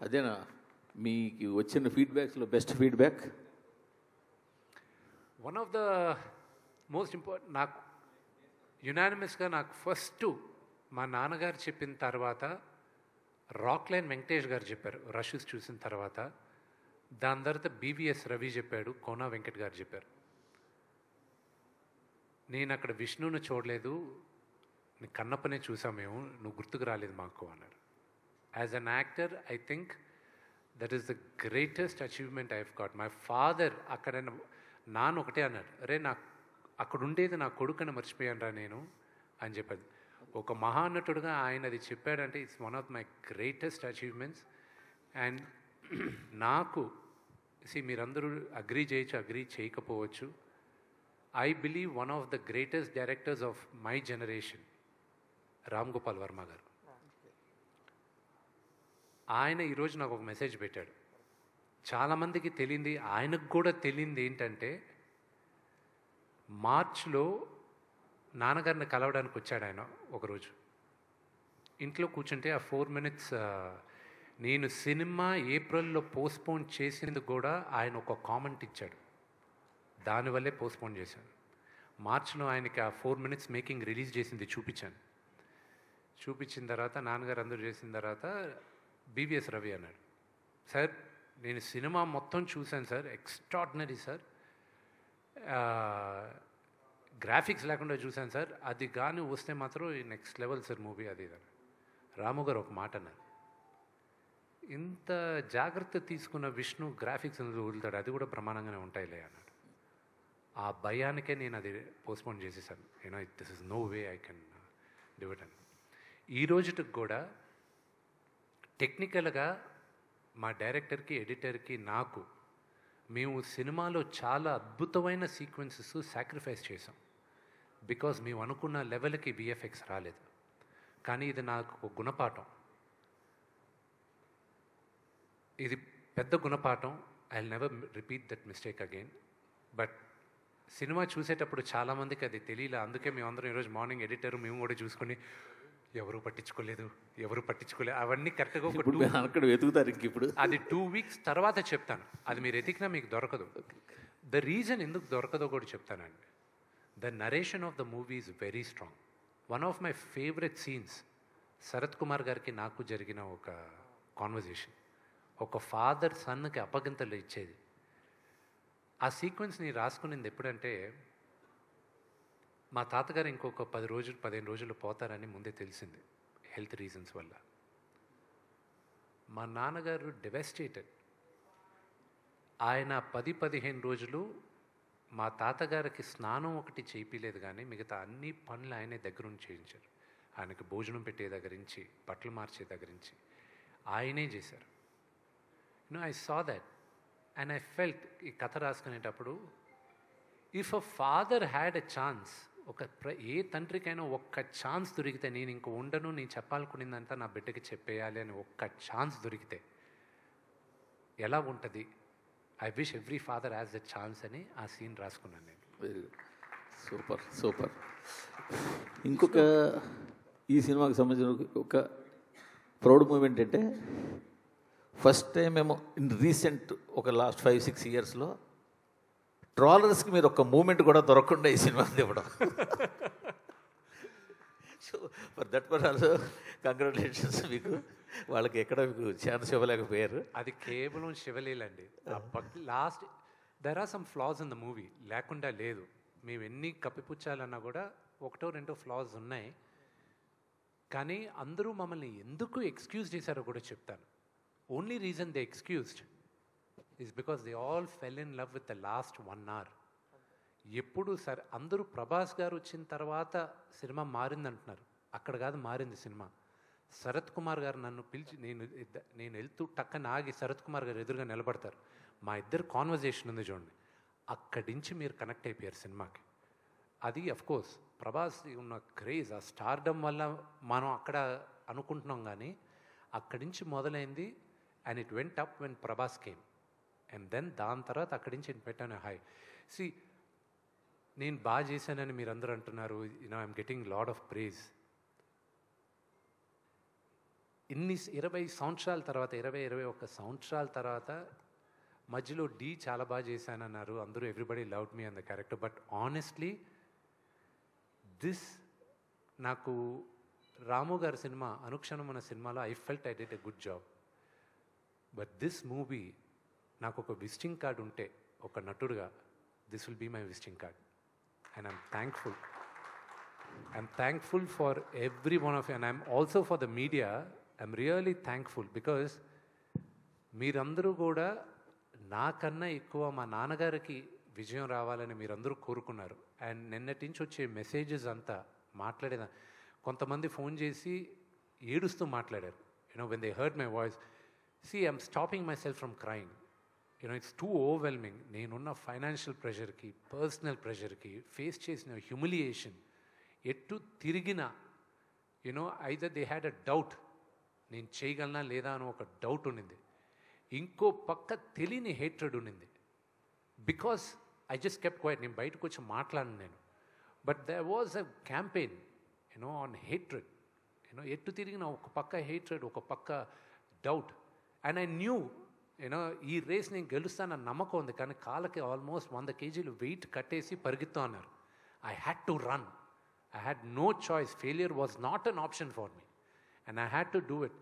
అదేనా మీకు వచ్చిన ఫీడ్బ్యాక్స్లో best feedback? One of the most important నాకు యునానిమస్గా నాకు ఫస్ట్ మా నాన్నగారు చెప్పిన తర్వాత రాక్లైన్ వెంకటేష్ గారు చెప్పారు రషెస్ చూసిన తర్వాత. దాని తర్వాత బీవీఎస్ రవి చెప్పాడు, కోనా వెంకట్ గారు చెప్పారు. నేను అక్కడ విష్ణుని చూడలేదు, నీ కన్నప్పనే చూసాం మేము, నువ్వు గుర్తుకు రాలేదు మాకు అన్నారు. As an actor I think that is the greatest achievement I have got. My father అక్కడ నాన్న ఒకటే అన్నాడు, అరే నాకు అక్కడ ఉండేది నా కొడుకుని మర్చిపోయాను రా నేను అని చెప్పాడు. ఒక మహానటుడుగా ఆయన అది చెప్పాడంటే it's one of my greatest achievements. And నాకు మీరందరూ అగ్రీ చేయొచ్చు, అగ్రీ చేయకపోవచ్చు, I believe one of the greatest directors of my generation Ram Gopal Varma గారు. ఆయన ఈరోజు నాకు ఒక మెసేజ్ పెట్టాడు. చాలామందికి తెలియంది, ఆయనకు కూడా తెలియంది ఏంటంటే, మార్చ్లో నాన్నగారిని కలవడానికి వచ్చాడు ఆయన ఒకరోజు. ఇంట్లో కూర్చుంటే ఆ 4 minutes నేను సినిమా ఏప్రిల్లో పోస్ట్పోన్ చేసేందుకు కూడా ఆయన ఒక కామెంట్ ఇచ్చాడు, దానివల్లే పోస్ట్పోన్ చేశాను. మార్చ్లో ఆయనకి ఆ 4 minutes మేకింగ్ రిలీజ్ చేసింది చూపించాను. చూపించిన తర్వాత నాన్నగారు అందరూ చేసిన తర్వాత బీవీఎస్ రవి అన్నాడు, సార్ నేను సినిమా మొత్తం చూశాను సార్, ఎక్స్ట్రాడినరీ సార్, గ్రాఫిక్స్ లేకుండా చూశాను సార్, అది కానీ వస్తే మాత్రం నెక్స్ట్ లెవెల్ సార్ మూవీ అది ఇది. రాము గారు ఒక మాట అన్నారు, ఇంత జాగ్రత్త తీసుకున్న విష్ణు గ్రాఫిక్స్ వదులుతాడు, అది కూడా ప్రమాణంగానే ఉంటాయిలే అన్నాడు. ఆ భయానికే నేను అది పోస్ట్పోన్ చేసేసాను. This is no way I can do it అని. ఈ రోజుకి కూడా టెక్నికల్గా మా డైరెక్టర్కి, ఎడిటర్కి, నాకు మేము సినిమాలో చాలా అద్భుతమైన సీక్వెన్సెస్ సాక్రిఫైస్ చేసాం. బికాజ్ మేము అనుకున్న లెవెల్కి విఎఫ్ఎక్స్ రాలేదు. కానీ ఇది నాకు ఒక గుణపాఠం, ఇది పెద్ద గుణపాఠం. I will never repeat that mistake again. But cinema చూసేటప్పుడు చాలామందికి అది తెలియలే. అందుకే మేమందరం ఈరోజు మార్నింగ్ ఎడిటర్ మేము కూడా చూసుకొని ఎవరు పట్టించుకోలేదు అవన్నీ కరెక్ట్గా అక్కడ వెతుకుతారు. ఇంక ఇప్పుడు అది 2 weeks తర్వాత చెప్తాను. అది మీరు ఎతికినా మీకు దొరకదు. ద రీజన్ ఎందుకు దొరకదో కూడా చెప్తానండి. The narration of the movie is very strong. One of my favourite scenes Sarath Kumar గారికి నాకు జరిగిన ఒక కాన్వర్జేషన్. ఒక ఫాదర్ సన్కి అప్పగింతలు ఇచ్చేది. ఆ సీక్వెన్స్ని రాసుకునేది ఎప్పుడంటే, మా తాతగారు ఇంకొక 15 రోజులు పోతారని ముందే తెలిసింది హెల్త్ రీజన్స్ వల్ల. మా నాన్నగారు డెవెస్టేటెడ్. ఆయన 10-15 రోజులు మా తాతగారికి స్నానం ఒకటి చేయించలేదు, కానీ మిగతా అన్ని పనులు ఆయనే దగ్గరుండి చేయించారు. ఆయనకి భోజనం పెట్టే దగ్గర నుంచి, బట్టలు మార్చే దగ్గర నుంచి ఆయనే చేశారు. I saw that and I felt, ఈ కథ రాసుకునేటప్పుడు, if a father had a chance, ఏ తండ్రికైనా ఒక్క ఛాన్స్ దొరికితే, నేను ఇంక ఉండను, నేను చెప్పాలనుకునేదంతా నా బిడ్డకి చెప్పేయాలి అని ఒక్క ఛాన్స్ దొరికితే ఎలా ఉంటుంది? I wish every father has the chance అని ఆ సీన్ రాసుకున్నాను నేను. Very good, super super. ఇంకొక ఈ సినిమాకి సంబంధించిన ఒక ప్రౌడ్ మూమెంట్ అంటే, ఫస్ట్ టైం మేము ఇన్ రీసెంట్ ఒక లాస్ట్ 5-6 ఇయర్స్లో ట్రాలర్స్కి మీరు ఒక మూమెంట్ కూడా దొరకకుండా ఈ సినిమా ఇవ్వడం. So for that work also congratulations మీకు. వాళ్ళకి ఎక్కడ మీకు ఛాన్స్ ఇవ్వలేకపోయారు. అది కేవలం శివలీలండి. Last there are some flaws in the movie, లేకుండా లేదు. మేము ఎన్ని కప్పిపుచ్చాలన్నా కూడా 1-2 ఫ్లాస్ ఉన్నాయి. కానీ అందరూ మమ్మల్ని ఎందుకు ఎక్స్క్యూజ్ చేశారో కూడా చెప్తాను. Only reason they excused is because they all fell in love with the last 1 hour. ఎప్పుడు సరే అందరూ ప్రభాస్ గారు వచ్చిన తర్వాత సినిమా మారిందంటున్నారు. అక్కడ కాదు మారింది సినిమా. శరత్ కుమార్ గారు నన్ను పిలిచి, నేను వెళ్తూ టక్కన ఆగి శరత్ కుమార్ గారు ఎదురుగా నిలబడతారు. మా ఇద్దరు కాన్వర్జేషన్ ఉంది చూడండి, అక్కడి నుంచి మీరు కనెక్ట్ అయిపోయారు సినిమాకి. అది అఫ్కోర్స్ ప్రభాస్ ఉన్న క్రేజ్, ఆ స్టార్డమ్ వల్ల మనం అక్కడ అనుకుంటున్నాం, కానీ అక్కడి నుంచి మొదలైంది. And it went up when Prabhas came. And then దాని తర్వాత అక్కడి నుంచి పెట్టాను హై. నేను బాగా చేశానని మీరు అందరూ అంటున్నారు. I'm getting lot of praise. ఇన్ని 20 సంవత్సరాల తర్వాత 21 సంవత్సరాల తర్వాత మధ్యలో డి చాలా బాగా చేశానన్నారు, అందరూ everybody loved me on the character. But honestly నాకు రాము గారి సినిమా అనుక్షణం అన్న సినిమాలో I felt I did a good job. But this movie నాకు ఒక విజిటింగ్ కార్డ్ ఉంటే ఒక నటుడుగా this will be my visiting card. And I'm thankful for every one of you, and I'm also for the media. I'm really thankful because మీరందరూ కూడా నాకన్నా ఎక్కువ మా నాన్నగారికి విజయం రావాలని మీరందరూ కోరుకున్నారు. అండ్ నిన్నటి నుంచి వచ్చే మెసేజెస్ అంతా మాట్లాడేదా, కొంతమంది ఫోన్ చేసి ఏడుస్తూ మాట్లాడారు. When they heard my voice, I'm stopping my self from crime. It's two overwhelming. నేనున్న ఫైనాన్షియల్ ప్రెషర్కి, పర్సనల్ ప్రెషర్కి, ఫేస్ చేసిన హ్యూమిలియేషన్, ఎటు తిరిగిన either they had a doubt, నేను చేయగలనా లేదా అని ఒక డౌట్ ఉండింది. ఇంకో పక్క తెలియని హేట్రెడ్ ఉండింది. Because I just kept quiet. నేను బయటకు వచ్చి మాట్లాడను నేను. But there was a campaign on hatred. ఎటు తిరిగిన ఒక పక్క హేట్రెడ్, ఒక పక్క డౌట్. అండ్ ఐ న్యూ ఈ రేస్ నేను గెలుస్తానన్న నమ్మకం ఉంది. కానీ కాళ్ళకి ఆల్మోస్ట్ 100 kgs వెయిట్ కట్టేసి పరిగెత్తు అన్నారు. I had to run. I had no choice. Failure was not an option for me. And I had to do it.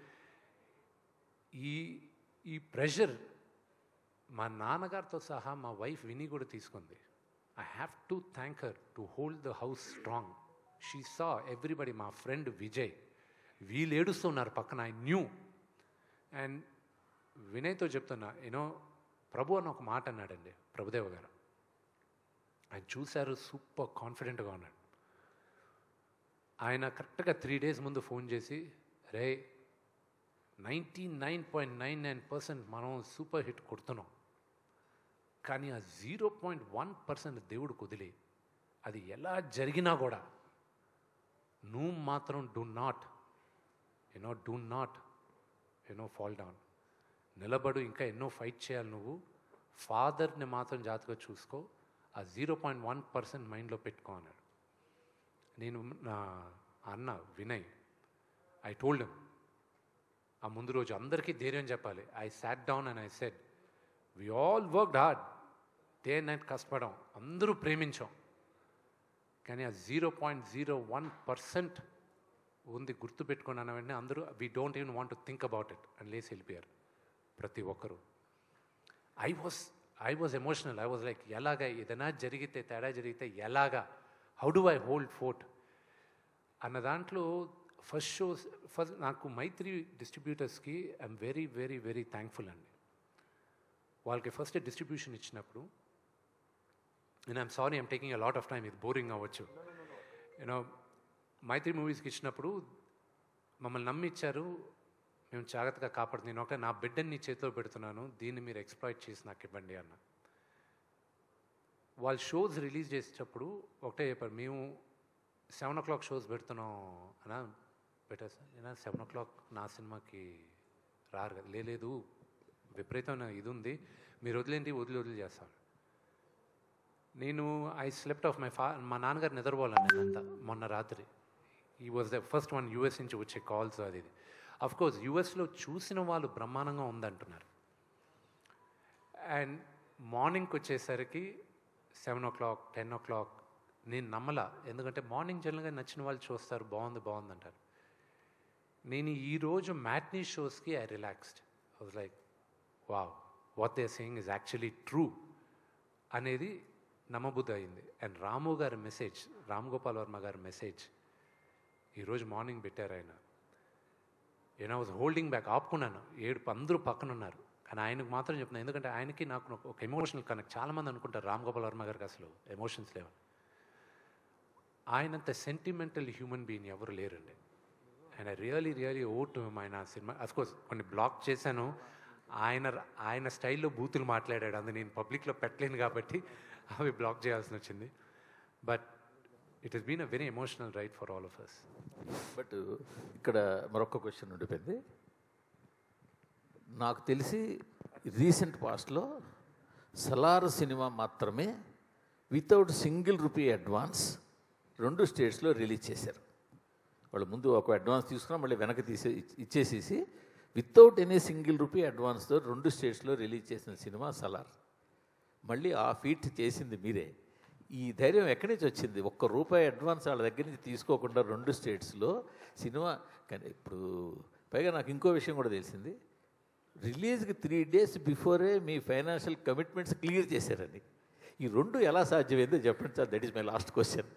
ఈ ప్రెషర్ మా నాన్నగారితో సహా మా వైఫ్ విని కూడా తీసుకుంది. I have to thank her to hold the house strong. She saw everybody, మా friend Vijay, వీళ్ళు ఏడుస్తున్నారు పక్కన. I knew. అండ్ వినయ్తో చెప్తున్నా, ప్రభు అని ఒక మాట అన్నాడండి ప్రభుదేవ గారు. ఆయన చూశారు, సూపర్ కాన్ఫిడెంట్గా ఉన్నాడు. ఆయన కరెక్ట్గా 3 days ముందు ఫోన్ చేసి, రే 99.99% మనం సూపర్ హిట్ కొడుతున్నాం, కానీ ఆ 0.1% దేవుడు కుదిలి, అది ఎలా జరిగినా కూడా నువ్వు మాత్రం డూ నాట్ ఫాల్ డౌన్, నిలబడు, ఇంకా ఎన్నో ఫైట్ చేయాలి నువ్వు. ఫాదర్ని మాత్రం జాగ్రత్తగా చూసుకో, ఆ 0.1% మైండ్లో పెట్టుకో అన్నాడు. నేను నా అన్న వినయ్, ఐ టోల్డ్ హిమ్, ఆ ముందు రోజు అందరికీ ధైర్యం చెప్పాలి. I sat down and I said, we all worked hard, day night కష్టపడాం, అందరూ ప్రేమించాం, కానీ ఆ 0.01% ఉంది గుర్తుపెట్టుకోండి అన్న వెంటనే అందరూ we don't even want to think about it అని లేసి వెళ్ళిపోయారు ప్రతి ఒక్కరూ. I was emotional. I was like, ఎలాగా ఏదైనా జరిగితే, తేడా జరిగితే ఎలాగా, how do I hold fort అన్న దాంట్లో ఫస్ట్ నాకు మైత్రి డిస్ట్రిబ్యూటర్స్కి I'm very very very thankful అండి. వాళ్ళకి ఫస్ట్ డిస్ట్రిబ్యూషన్ ఇచ్చినప్పుడు, and I'm sorry I'm taking a lot of time, ఇది బోరింగ్ అవ్వచ్చు. మైత్రి మూవీస్కి ఇచ్చినప్పుడు మమ్మల్ని నమ్మి ఇచ్చారు, మేము జాగ్రత్తగా కాపాడుతుంది. నేను ఒక నా బిడ్డని నీ చేతిలో పెడుతున్నాను, దీన్ని మీరు ఎక్స్ప్లాయిట్ చేసి నాకు ఇవ్వండి అన్న. వాళ్ళు షోస్ రిలీజ్ చేసేటప్పుడు ఒకటే చెప్పారు, మేము 7 o'clock షోస్ పెడుతున్నాం అన్నా. పెట్టారు సార్, నేను 7 o'clock నా సినిమాకి రారు కదా. లేదు, విపరీతమైన ఇది ఉంది, మీరు వదిలేంటి, వదిలి చేస్తాను. నేను ఐ స్లెప్ట్ ఆఫ్ మా నాన్నగారు నిద్రపోవాలని నేనంతా మొన్న రాత్రి. ఈ was the first one US నుంచి వచ్చే కాల్స్. అది అఫ్కోర్స్ యూఎస్లో చూసిన వాళ్ళు బ్రహ్మాండంగా ఉందంటున్నారు. అండ్ మార్నింగ్కి వచ్చేసరికి 7 o'clock 10 o'clock నేను నమ్మలా. ఎందుకంటే మార్నింగ్ జనరల్గా నచ్చిన వాళ్ళు చూస్తారు, బాగుంది అంటారు. నేను ఈరోజు మ్యాట్నీ షోస్కి I relaxed. I was like, wow, what they are saying is actually true అనేది నమ్మబుద్ధి అయింది. అండ్ రాము గారి మెసేజ్, రామ్ గోపాల్ వర్మ గారి మెసేజ్ ఈరోజు మార్నింగ్ పెట్టారు ఆయన. ఐ వాజ్ హోల్డింగ్ బ్యాక్, ఆపుకున్నాను, ఏడుపు, అందరూ పక్కన ఉన్నారు, కానీ ఆయనకు మాత్రం చెప్తున్నాను. ఎందుకంటే ఆయనకి నాకు ఒక ఎమోషనల్ కనెక్ట్. చాలామంది అనుకుంటారు రామ్ గోపాల్ వర్మ గారికి అసలు ఎమోషన్స్ లేవు. ఆయనంత సెంటిమెంటల్ హ్యూమన్ బీయింగ్ ఎవరు లేరండి. And I really owe to him. ఆయన సినిమా అఫ్కోర్స్ కొన్ని బ్లాక్ చేశాను, ఆయన స్టైల్లో బూతులు మాట్లాడాడు, అది నేను పబ్లిక్లో పెట్టలేను కాబట్టి అవి బ్లాక్ చేయాల్సి వచ్చింది. But it has been a very emotional ride for all of us. But ఇక్కడ మరొక క్వశ్చన్ ఉండిపోయింది. నాకు తెలిసి రీసెంట్ పాస్ట్లో సలార్ సినిమా మాత్రమే వితౌట్ సింగిల్ రూపీ అడ్వాన్స్ 2 స్టేట్స్లో రిలీజ్ చేశారు. వాళ్ళు ముందు ఒక అడ్వాన్స్ తీసుకున్నా మళ్ళీ వెనక్కి ఇచ్చేసేసి వితౌట్ ఎనీ సింగిల్ రూపీ అడ్వాన్స్తో 2 స్టేట్స్లో రిలీజ్ చేసిన సినిమా సలార్. మళ్ళీ ఆ ఫీట్ చేసింది మీరే. ఈ ధైర్యం ఎక్కడి నుంచి వచ్చింది? ₹1 అడ్వాన్స్ వాళ్ళ దగ్గర నుంచి తీసుకోకుండా 2 స్టేట్స్లో సినిమా. కానీ ఇప్పుడు పైగా నాకు ఇంకో విషయం కూడా తెలిసింది, రిలీజ్కి 3 days బిఫోరే మీ ఫైనాన్షియల్ కమిట్మెంట్స్ క్లియర్ చేశారని. ఈ 2 ఎలా సాధ్యమైందో చెప్పండి sir. That is my last question.